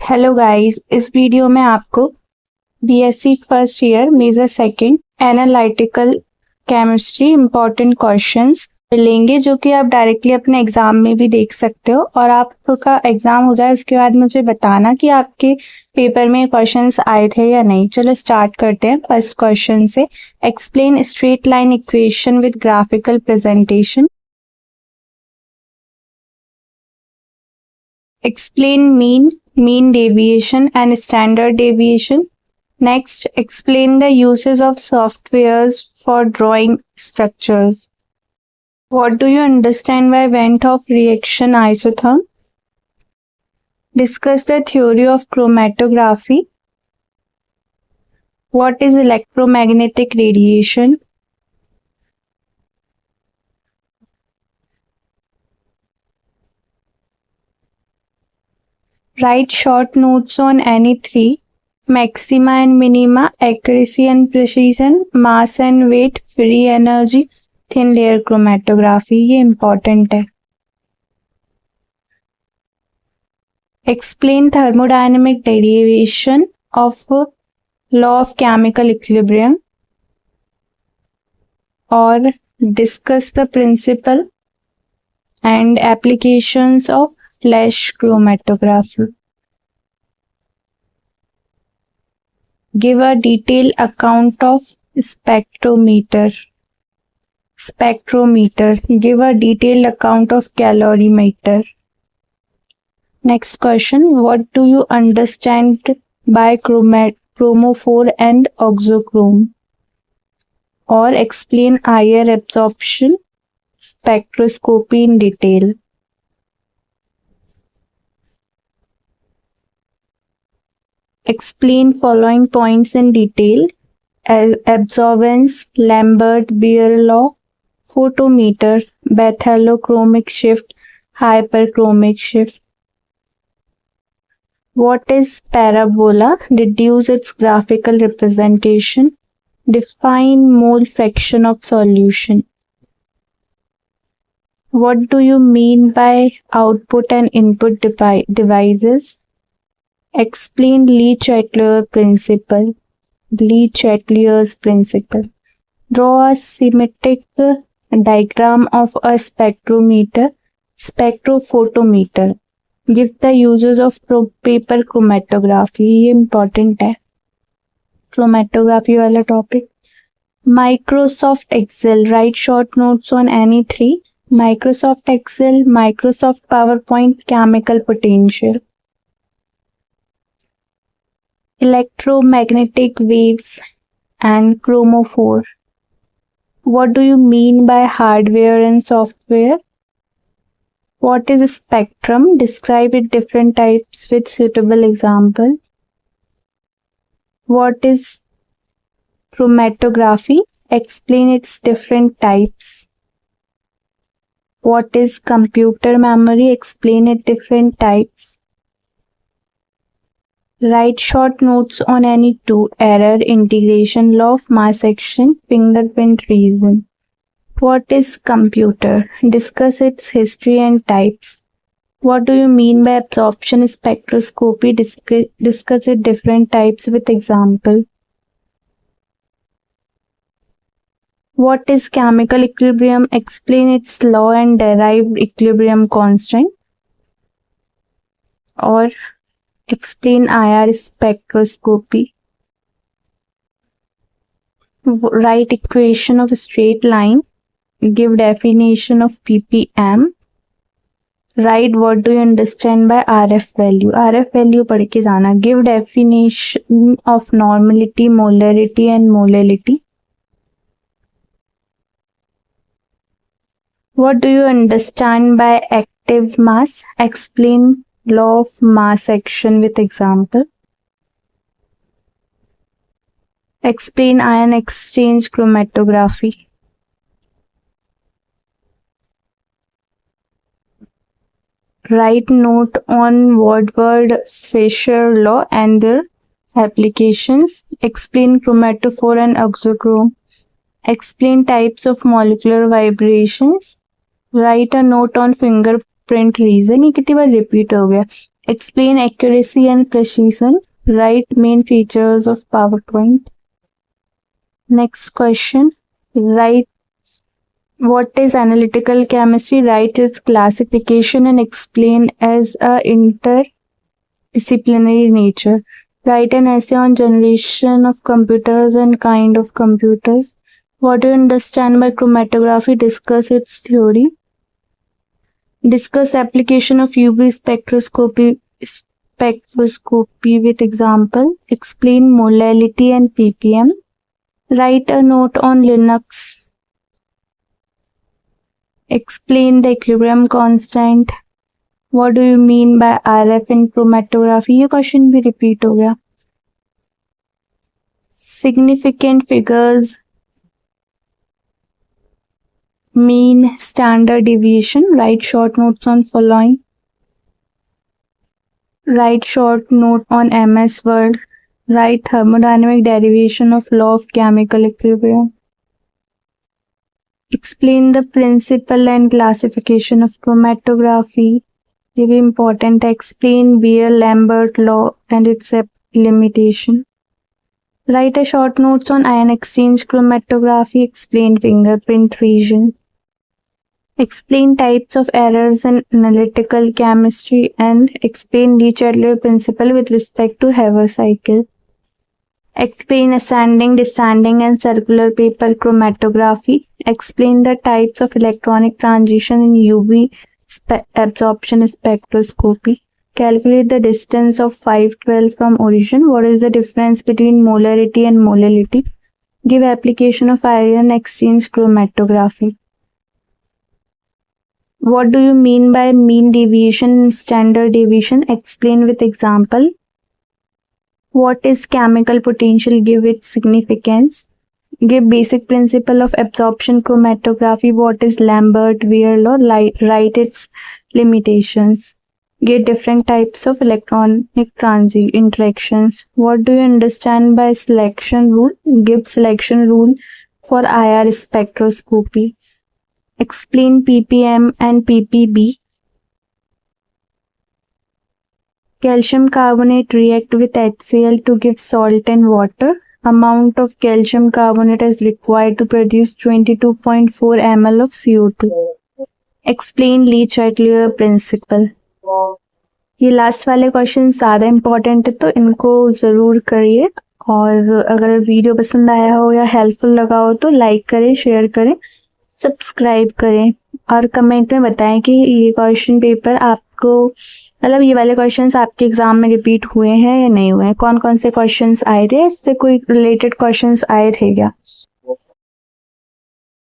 Hello guys, इस video में आपको BSc first year major second analytical chemistry important questions मिलेंगे जो कि आप डायरेक्टली अपने एग्जाम में भी देख सकते हो। और आपका एग्जाम हो जाए उसके बाद मुझे बताना कि आपके पेपर में क्वेश्चंस आए थे या नहीं। चलो स्टार्ट करते हैं फर्स्ट क्वेश्चन से। Explain straight line equation with graphical presentation. Explain mean deviation and standard deviation. Next, explain the uses of softwares for drawing structures. What do you understand by event of reaction isotherm? Discuss the theory of chromatography. What is electromagnetic radiation? Write short notes on any three: maxima and minima, accuracy and precision, mass and weight, free energy, thin layer chromatography. ये important है। Explain thermodynamic derivation of law of chemical equilibrium or discuss the principle and applications of flash chromatography. Give a detailed account of spectrometer. Give a detailed account of calorimeter. Next question. What do you understand by chromophore and oxochrome? Or explain IR absorption spectroscopy in detail. Explain following points in detail: absorbance, Lambert-Beer law, photometer, bathylochromic shift, hyperchromic shift. What is parabola? Deduce its graphical representation. Define mole fraction of solution. What do you mean by output and input devices? Explain Le-Chatelier's principle. Draw a schematic diagram of a spectrophotometer. Give the uses of paper chromatography. ये important है chromatography वाला topic. Microsoft Excel. Write short notes on any three: Microsoft Excel, Microsoft PowerPoint, chemical potential. Electromagnetic waves and chromophore. What do you mean by hardware and software? What is a spectrum? Describe its different types with suitable example. What is chromatography? Explain its different types. What is computer memory? Explain its different types. Write short notes on any two: error, integration, law of mass action, fingerprint reason. What is computer? Discuss its history and types. What do you mean by absorption spectroscopy? Discuss its different types with example. What is chemical equilibrium? Explain its law and derived equilibrium constant. Or explain IR spectroscopy. Write equation of a straight line. Give definition of ppm. Write what do you understand by RF value. RF value पढ़ के जाना. Give definition of normality, molarity and molality. What do you understand by active mass? Explain law of mass action with example. Explain ion exchange chromatography. Write note on Woodward-Fisher law and their applications. Explain chromatophore and oxochrome. Explain types of molecular vibrations. Write a note on fingerprint reason. ये कितनी बार repeat हो गया. Explain accuracy and precision. Write main features of PowerPoint. Next question. Write what is analytical chemistry. Write its classification and explain as a interdisciplinary nature. Write an essay on generation of computers and kind of computers. What do you understand by chromatography? Discuss its theory. Discuss application of UV spectroscopy with example. Explain molality and ppm. Write a note on Linux. Explain the equilibrium constant. What do you mean by RF in chromatography? ये question भी repeat हो गया. Significant figures. Mean, standard deviation. Write short notes on following. Write short note on MS Word. Write thermodynamic derivation of law of chemical equilibrium. Explain the principle and classification of chromatography. ये भी important है. Explain Beer-Lambert law and its limitation. Write a short notes on ion exchange chromatography. Explain fingerprint region. Explain types of errors in analytical chemistry and explain Lee-Chandler principle with respect to Haber cycle. Explain ascending, descending and circular paper chromatography. Explain the types of electronic transition in UV absorption spectroscopy. Calculate the distance of 512 from origin. What is the difference between molarity and molality? Give application of ion exchange chromatography. What do you mean by mean deviation and standard deviation? Explain with example. What is chemical potential? Give its significance. Give basic principle of absorption chromatography. What is Lambert-Weir law? Write its limitations. Give different types of electronic interactions. What do you understand by selection rule? Give selection rule for IR spectroscopy. Explain ppm and ppb. Calcium carbonate react with HCl to give salt and water. Amount of calcium carbonate is required to produce 22.4 ml of CO2. Explain Lee-Chandler principle. ये last वाले question ज़्यादा important है तो इनको ज़रूर करिए. और अगर वीडियो पसंद आया हो या हेल्पफुल लगा हो तो लाइक करें, शेयर करें, सब्सक्राइब करें और कमेंट में बताएं कि ये क्वेश्चन पेपर आपको मतलब ये वाले क्वेश्चंस आपके एग्जाम में रिपीट हुए हैं या नहीं हुए हैं. कौन कौन से क्वेश्चंस आए थे, इससे कोई रिलेटेड क्वेश्चंस आए थे क्या.